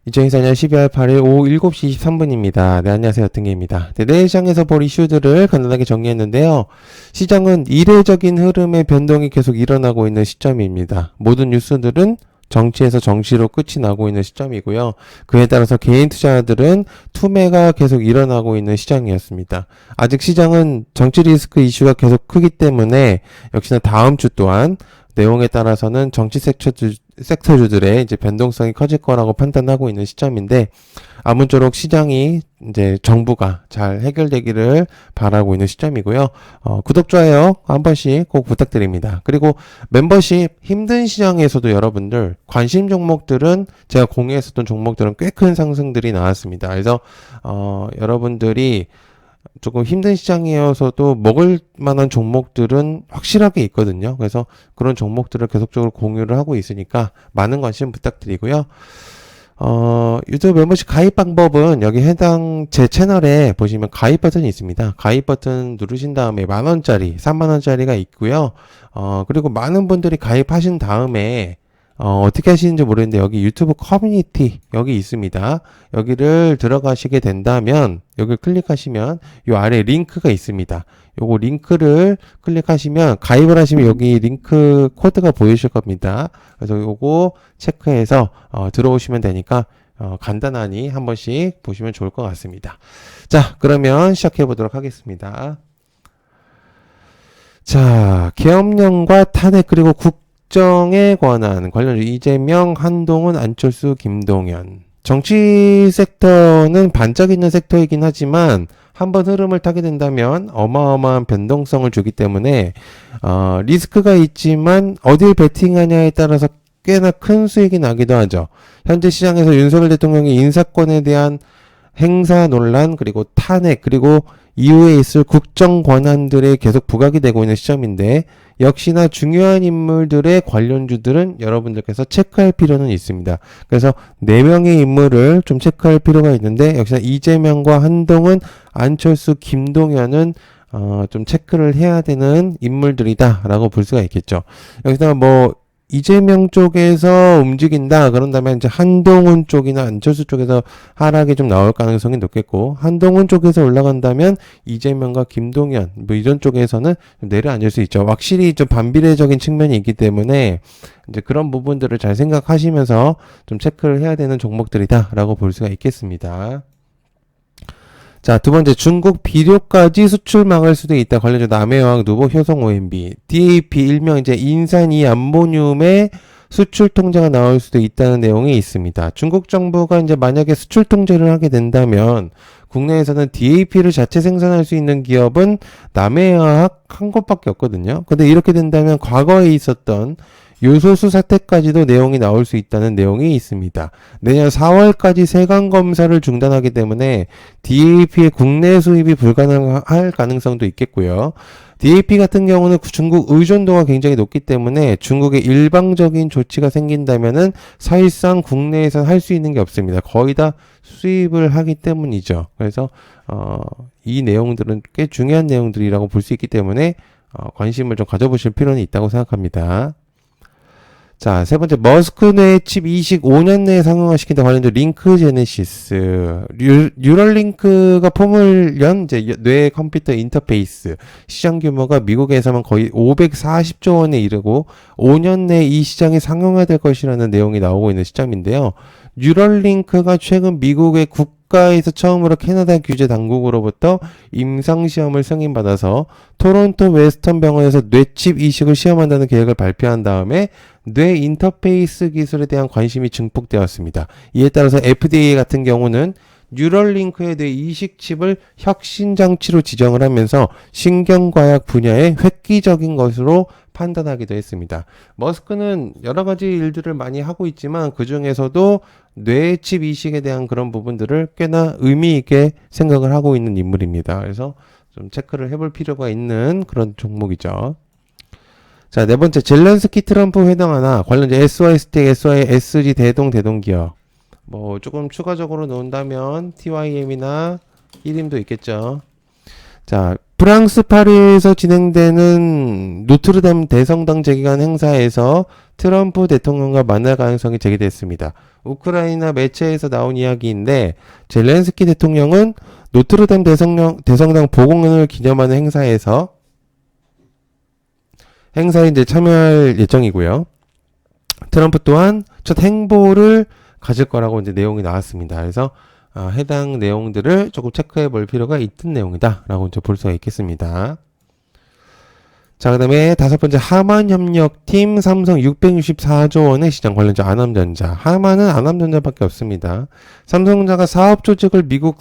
2024년 12월 8일 오후 7시 23분입니다. 네, 안녕하세요. 여튼계입니다. 네, 내일 시장에서 볼 이슈들을 간단하게 정리했는데요. 시장은 이례적인 흐름의 변동이 계속 일어나고 있는 시점입니다. 모든 뉴스들은 정치에서 정시로 끝이 나고 있는 시점이고요. 그에 따라서 개인 투자자들은 투매가 계속 일어나고 있는 시장이었습니다. 아직 시장은 정치 리스크 이슈가 계속 크기 때문에 역시나 다음 주 또한 내용에 따라서는 정치 섹터주들의 이제 변동성이 커질 거라고 판단하고 있는 시점인데, 아무쪼록 시장이 이제 정부가 잘 해결되기를 바라고 있는 시점이고요. 구독, 좋아요 한 번씩 꼭 부탁드립니다. 그리고 멤버십 힘든 시장에서도 여러분들 관심 종목들은 제가 공유했었던 종목들은 꽤 큰 상승들이 나왔습니다. 그래서 여러분들이 조금 힘든 시장이어서도 먹을 만한 종목들은 확실하게 있거든요. 그래서 그런 종목들을 계속적으로 공유를 하고 있으니까 많은 관심 부탁드리고요. 유튜브 멤버십 가입 방법은 여기 해당 제 채널에 보시면 가입 버튼이 있습니다. 가입 버튼 누르신 다음에 10,000원짜리, 30,000원짜리가 있고요. 그리고 많은 분들이 가입하신 다음에 어떻게 하시는지 모르겠는데 여기 유튜브 커뮤니티 여기 있습니다. 여기를 들어가시게 된다면 여기 클릭하시면 요 아래 링크가 있습니다. 요거 링크를 클릭하시면 가입을 하시면 여기 링크 코드가 보이실 겁니다. 그래서 요거 체크해서 들어오시면 되니까 간단하니 한 번씩 보시면 좋을 것 같습니다. 자, 그러면 시작해 보도록 하겠습니다. 자, 계엄령과 탄핵 그리고 국정에 관한 관련 이재명, 한동훈, 안철수, 김동연. 정치 섹터는 반짝이는 섹터이긴 하지만 한번 흐름을 타게 된다면 어마어마한 변동성을 주기 때문에 리스크가 있지만 어딜 베팅하냐에 따라서 꽤나 큰 수익이 나기도 하죠. 현재 시장에서 윤석열 대통령의 인사권에 대한 행사 논란 그리고 탄핵 그리고 이후에 있을 국정 권한들에 계속 부각이 되고 있는 시점인데, 역시나 중요한 인물들의 관련주들은 여러분들께서 체크할 필요는 있습니다. 그래서 4명의 인물을 좀 체크할 필요가 있는데, 역시나 이재명과 한동훈, 안철수, 김동연은 좀 체크를 해야 되는 인물들이다라고 볼 수가 있겠죠. 여기서 뭐 이재명 쪽에서 움직인다 그런다면 이제 한동훈 쪽이나 안철수 쪽에서 하락이 좀 나올 가능성이 높겠고, 한동훈 쪽에서 올라간다면 이재명과 김동연 뭐 이런 쪽에서는 좀 내려앉을 수 있죠. 확실히 좀 반비례적인 측면이 있기 때문에 이제 그런 부분들을 잘 생각하시면서 좀 체크를 해야 되는 종목들이다라고 볼 수가 있겠습니다. 자, 두 번째, 중국 비료까지 수출 막을 수도 있다. 관련주 남해화학, 누보, 효성 OMB, DAP 일명 이제 인산이 암모늄의 수출 통제가 나올 수도 있다는 내용이 있습니다. 중국 정부가 이제 만약에 수출 통제를 하게 된다면 국내에서는 DAP를 자체 생산할 수 있는 기업은 남해화학 한 곳밖에 없거든요. 근데 이렇게 된다면 과거에 있었던 요소수 사태까지도 내용이 나올 수 있다는 내용이 있습니다. 내년 4월까지 세관 검사를 중단하기 때문에 DAP의 국내 수입이 불가능할 가능성도 있겠고요. DAP 같은 경우는 중국 의존도가 굉장히 높기 때문에 중국의 일방적인 조치가 생긴다면은 사실상 국내에서 할 수 있는 게 없습니다. 거의 다 수입을 하기 때문이죠. 그래서 이 내용들은 꽤 중요한 내용들이라고 볼 수 있기 때문에 관심을 좀 가져보실 필요는 있다고 생각합니다. 자, 세 번째, 머스크 뇌 칩 이식 5년 내에 상용화시킨다 관련된 링크 제네시스. 뉴럴링크가 포물 연 이제 뇌 컴퓨터 인터페이스. 시장 규모가 미국에서만 거의 540조 원에 이르고 5년 내에 이 시장이 상용화될 것이라는 내용이 나오고 있는 시점인데요. 뉴럴링크가 최근 미국의 국가에서 처음으로 캐나다 규제 당국으로부터 임상시험을 승인받아서 토론토 웨스턴 병원에서 뇌칩 이식을 시험한다는 계획을 발표한 다음에 뇌 인터페이스 기술에 대한 관심이 증폭되었습니다. 이에 따라서 FDA 같은 경우는 뉴럴링크의 뇌 이식 칩을 혁신 장치로 지정을 하면서 신경과학 분야의 획기적인 것으로 판단하기도 했습니다. 머스크는 여러 가지 일들을 많이 하고 있지만 그 중에서도 뇌칩 이식에 대한 그런 부분들을 꽤나 의미 있게 생각을 하고 있는 인물입니다. 그래서 좀 체크를 해볼 필요가 있는 그런 종목이죠. 자, 네 번째, 젤렌스키 트럼프 회담 하나 관련된 SY 스택, SY SG 대동기업. 뭐 조금 추가적으로 놓은다면 TYM이나 1임도 있겠죠. 자, 프랑스 파리에서 진행되는 노트르담 대성당 재개관 행사에서 트럼프 대통령과 만날 가능성이 제기됐습니다. 우크라이나 매체에서 나온 이야기인데 젤렌스키 대통령은 노트르담 대성당 복원을 기념하는 행사에 이제 참여할 예정이고요. 트럼프 또한 첫 행보를 가질 거라고 이제 내용이 나왔습니다. 그래서 해당 내용들을 조금 체크해 볼 필요가 있는 내용이다 라고 이제 볼 수가 있겠습니다. 자, 그 다음에 다섯 번째, 하만 협력팀 삼성 664조 원의 시장 관련주 아남전자. 하만은 아남전자밖에 없습니다. 삼성전자가 사업 조직을 미국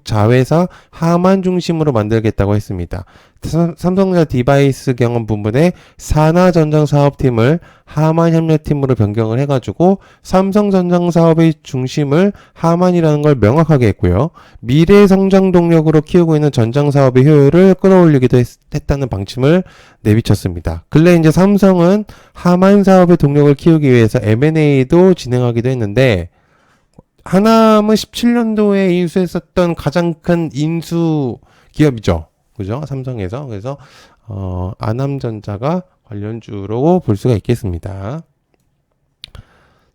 자회사 하만 중심으로 만들겠다고 했습니다. 삼성전자 디바이스 경험 부문의 산하전장 사업팀을 하만 협력팀으로 변경을 해가지고 삼성전장 사업의 중심을 하만이라는 걸 명확하게 했고요. 미래 성장 동력으로 키우고 있는 전장 사업의 효율을 끌어올리기도 했다는 방침을 내비쳤습니다. 근래 이제 삼성은 하만 사업의 동력을 키우기 위해서 M&A도 진행하기도 했는데 하남은 17년도에 인수했었던 가장 큰 인수 기업이죠. 그죠? 삼성에서. 그래서 아남전자가 관련주로 볼 수가 있겠습니다.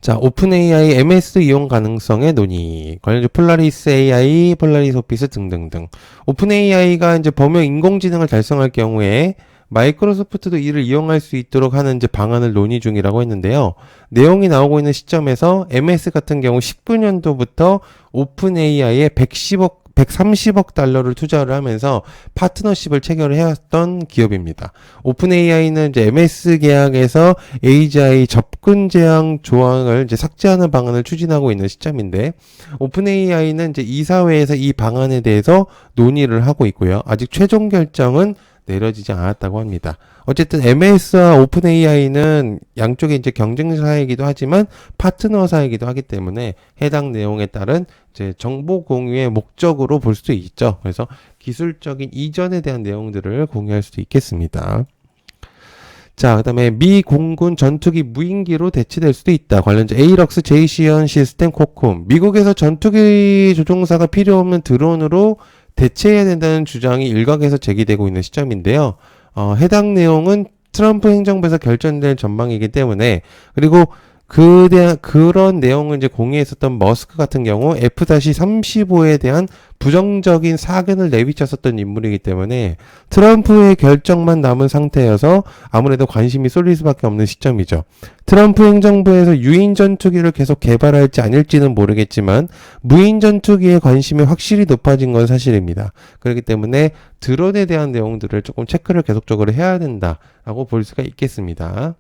자, 오픈 AI MS 이용 가능성의 논의. 관련주 폴라리스 AI, 폴라리스 오피스 등등등. 오픈 AI가 이제 범용 인공지능을 달성할 경우에 마이크로소프트도 이를 이용할 수 있도록 하는 이제 방안을 논의 중이라고 했는데요. 내용이 나오고 있는 시점에서 MS 같은 경우 19년도부터 오픈 AI에 130억 달러를 투자를 하면서 파트너십을 체결해왔던 기업입니다. 오픈 AI는 이제 MS 계약에서 AGI 접근 제한 조항을 이제 삭제하는 방안을 추진하고 있는 시점인데, 오픈 AI는 이제 이사회에서 이 방안에 대해서 논의를 하고 있고요. 아직 최종 결정은 내려지지 않았다고 합니다. 어쨌든 MS와 오픈 AI는 양쪽에 이제 경쟁사이기도 하지만 파트너사이기도 하기 때문에 해당 내용에 따른 이제 정보 공유의 목적으로 볼 수도 있죠. 그래서 기술적인 이전에 대한 내용들을 공유할 수도 있겠습니다. 자, 그 다음에 미 공군 전투기 무인기로 대체될 수도 있다. 관련주 에이럭스, 제이시언 시스템, 코콤. 미국에서 전투기 조종사가 필요 없는 드론으로 대체해야 된다는 주장이 일각에서 제기되고 있는 시점인데요. 해당 내용은 트럼프 행정부에서 결정될 전망이기 때문에, 그리고 그런 내용을 이제 공유했었던 머스크 같은 경우 F-35에 대한 부정적인 사견을 내비쳤었던 인물이기 때문에 트럼프의 결정만 남은 상태여서 아무래도 관심이 쏠릴 수밖에 없는 시점이죠. 트럼프 행정부에서 유인 전투기를 계속 개발할지 아닐지는 모르겠지만 무인 전투기에 관심이 확실히 높아진 건 사실입니다. 그렇기 때문에 드론에 대한 내용들을 조금 체크를 계속적으로 해야 된다라고 볼 수가 있겠습니다.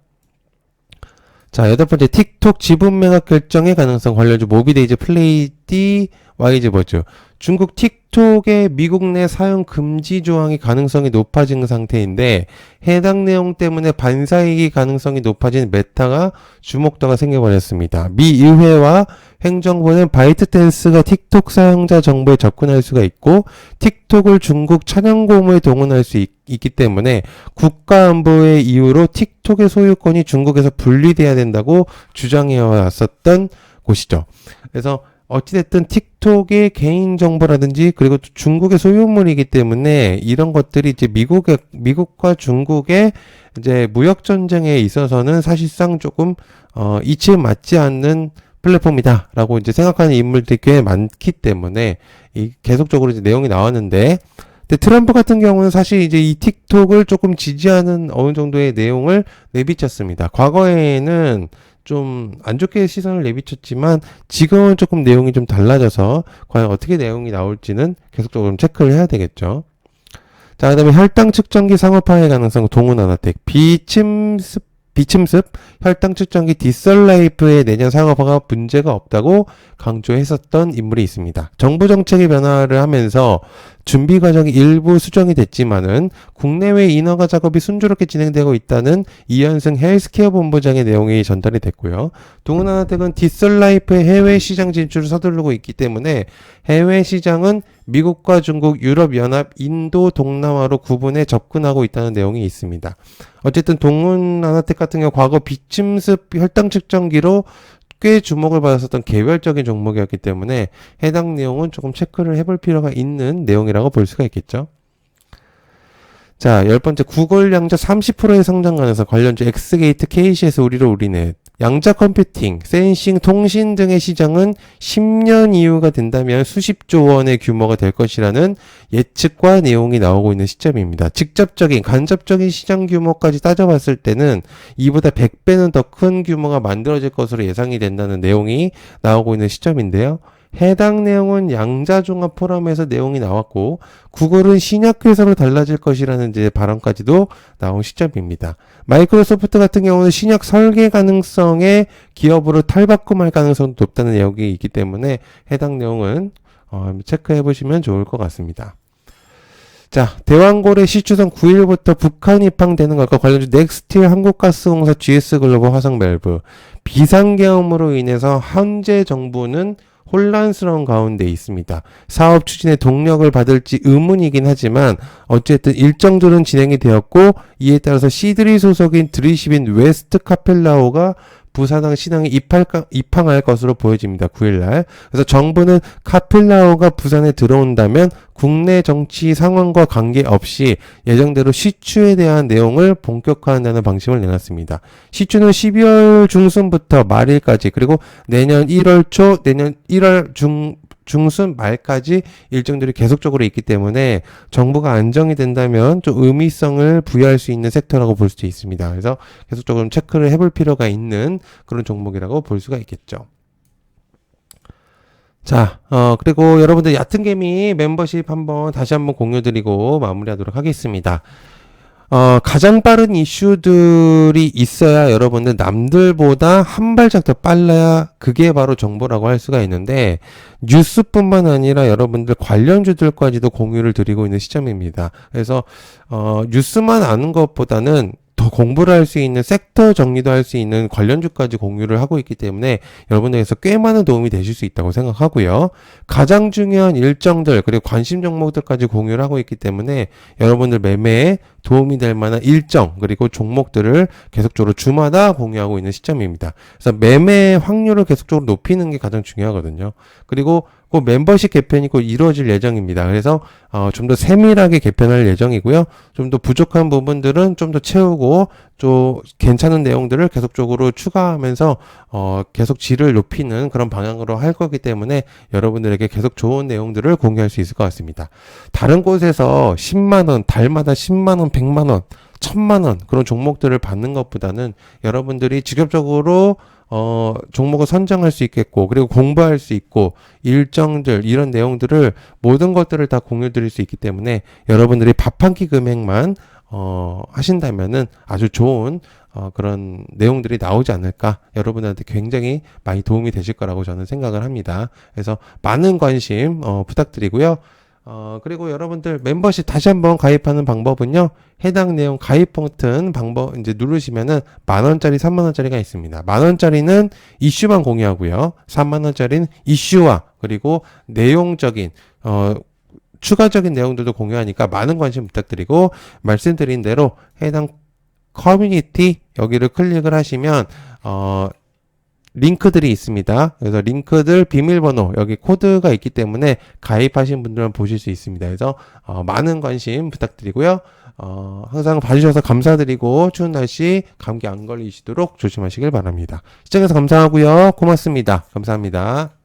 자, 여덟 번째, 틱톡 지분 매각 결정의 가능성 관련주 모비데이즈 플레이디 와이즈버즈. 중국 틱톡의 미국 내 사용 금지 조항이 가능성이 높아진 상태인데 해당 내용 때문에 반사이익 가능성이 높아진 메타가 주목도가 생겨버렸습니다. 미 의회와 행정부는 바이트댄스가 틱톡 사용자 정보에 접근할 수가 있고 틱톡을 중국 찬양고무에 동원할 수 있기 때문에 국가안보의 이유로 틱톡의 소유권이 중국에서 분리돼야 된다고 주장해 왔었던 곳이죠. 그래서 어찌됐든 틱톡의 개인정보라든지 그리고 중국의 소유물이기 때문에 이런 것들이 이제 미국과 중국의 이제 무역전쟁에 있어서는 사실상 조금, 이치에 맞지 않는 플랫폼이다라고 이제 생각하는 인물들이 꽤 많기 때문에 계속적으로 이제 내용이 나왔는데, 근데 트럼프 같은 경우는 사실 이제 이 틱톡을 조금 지지하는 어느 정도의 내용을 내비쳤습니다. 과거에는 좀 안 좋게 시선을 내비쳤지만 지금은 조금 내용이 좀 달라져서 과연 어떻게 내용이 나올지는 계속적으로 체크를 해야 되겠죠. 자, 그 다음에 혈당 측정기 상업화의 가능성 동훈아나텍. 비침습 혈당 측정기 디설라이프의 내년 상업화가 문제가 없다고 강조했었던 인물이 있습니다. 정부 정책의 변화를 하면서 준비 과정이 일부 수정이 됐지만은 국내외 인허가 작업이 순조롭게 진행되고 있다는 이현승 헬스케어 본부장의 내용이 전달이 됐고요. 동훈아나텍은 디설라이프의 해외 시장 진출을 서두르고 있기 때문에 해외 시장은 미국과 중국, 유럽연합, 인도, 동남아로 구분해 접근하고 있다는 내용이 있습니다. 어쨌든 동훈아나텍 같은 경우 과거 비침습 혈당 측정기로 꽤 주목을 받았었던 개별적인 종목이었기 때문에 해당 내용은 조금 체크를 해볼 필요가 있는 내용이라고 볼 수가 있겠죠. 자, 10번째, 구글 양자 30%의 성장 가능성 관련주 엑스게이트, KCS, 우리넷. 양자 컴퓨팅, 센싱, 통신 등의 시장은 10년 이후가 된다면 수십조 원의 규모가 될 것이라는 예측과 내용이 나오고 있는 시점입니다. 직접적인, 간접적인 시장 규모까지 따져봤을 때는 이보다 100배는 더 큰 규모가 만들어질 것으로 예상이 된다는 내용이 나오고 있는 시점인데요. 해당 내용은 양자종합 포럼에서 내용이 나왔고 구글은 신약회사로 달라질 것이라는 이제 발언까지도 나온 시점입니다. 마이크로소프트 같은 경우는 신약 설계 가능성에 기업으로 탈바꿈할 가능성도 높다는 내용이 있기 때문에 해당 내용은 체크해 보시면 좋을 것 같습니다. 자, 대왕고래 시추선 9일부터 북한 입항되는 것과 관련주 넥스틸, 한국가스공사, GS글로벌, 화성밸브 비상계엄으로 인해서 현재 정부는 혼란스러운 가운데 있습니다. 사업 추진에 동력을 받을지 의문이긴 하지만 어쨌든 일정들은 진행이 되었고 이에 따라서 C3 소속인 드리시빈 웨스트 카펠라오가 부사당 신항에 입항할 것으로 보여집니다. 9일날. 그래서 정부는 카펠라오가 부산에 들어온다면 국내 정치 상황과 관계없이 예정대로 시추에 대한 내용을 본격화한다는 방침을 내놨습니다. 시추는 12월 중순부터 말일까지 그리고 내년 1월 초, 내년 1월 중순 말까지 일정들이 계속적으로 있기 때문에 정부가 안정이 된다면 좀 의미성을 부여할 수 있는 섹터라고 볼 수도 있습니다. 그래서 계속적으로 체크를 해볼 필요가 있는 그런 종목이라고 볼 수가 있겠죠. 자, 그리고 여러분들 얕은개미 멤버십 다시 한번 공유드리고 마무리하도록 하겠습니다. 가장 빠른 이슈들이 있어야 여러분들 남들보다 한 발짝 더 빨라야 그게 바로 정보라고 할 수가 있는데 뉴스뿐만 아니라 여러분들 관련주들까지도 공유를 드리고 있는 시점입니다. 그래서 뉴스만 아는 것보다는 더 공부를 할 수 있는 섹터 정리도 할 수 있는 관련주까지 공유를 하고 있기 때문에 여러분들에게서 꽤 많은 도움이 되실 수 있다고 생각하고요. 가장 중요한 일정들 그리고 관심 종목들까지 공유를 하고 있기 때문에 여러분들 매매에 도움이 될 만한 일정 그리고 종목들을 계속적으로 주마다 공유하고 있는 시점입니다. 그래서 매매 확률을 계속적으로 높이는 게 가장 중요하거든요. 그리고 그 멤버십 개편이 곧 이루어질 예정입니다. 그래서 좀 더 세밀하게 개편할 예정이고요. 좀 더 부족한 부분들은 좀 더 채우고 좀 괜찮은 내용들을 계속적으로 추가하면서 계속 질을 높이는 그런 방향으로 할 거기 때문에 여러분들에게 계속 좋은 내용들을 공유할 수 있을 것 같습니다. 다른 곳에서 10만원, 달마다 10만원, 100만원, 1000만원 그런 종목들을 받는 것보다는 여러분들이 직접적으로 종목을 선정할 수 있겠고, 그리고 공부할 수 있고, 일정들, 이런 내용들을, 모든 것들을 다 공유 드릴 수 있기 때문에, 여러분들이 밥 한 끼 금액만, 하신다면은 아주 좋은, 그런 내용들이 나오지 않을까, 여러분한테 굉장히 많이 도움이 되실 거라고 저는 생각을 합니다. 그래서 많은 관심, 부탁드리고요. 그리고 여러분들 멤버십 다시 한번 가입하는 방법은요. 해당 내용 가입 버튼 방법 이제 누르시면은 10,000원짜리, 30,000원짜리가 있습니다. 10,000원짜리는 이슈만 공유하고요. 30,000원짜리는 이슈와 그리고 내용적인 추가적인 내용들도 공유하니까 많은 관심 부탁드리고 말씀드린 대로 해당 커뮤니티 여기를 클릭을 하시면 링크들이 있습니다. 그래서 링크들 비밀번호 여기 코드가 있기 때문에 가입하신 분들만 보실 수 있습니다. 그래서 많은 관심 부탁드리고요. 항상 봐주셔서 감사드리고 추운 날씨 감기 안 걸리시도록 조심하시길 바랍니다. 시청해서 감사하고요. 고맙습니다. 감사합니다.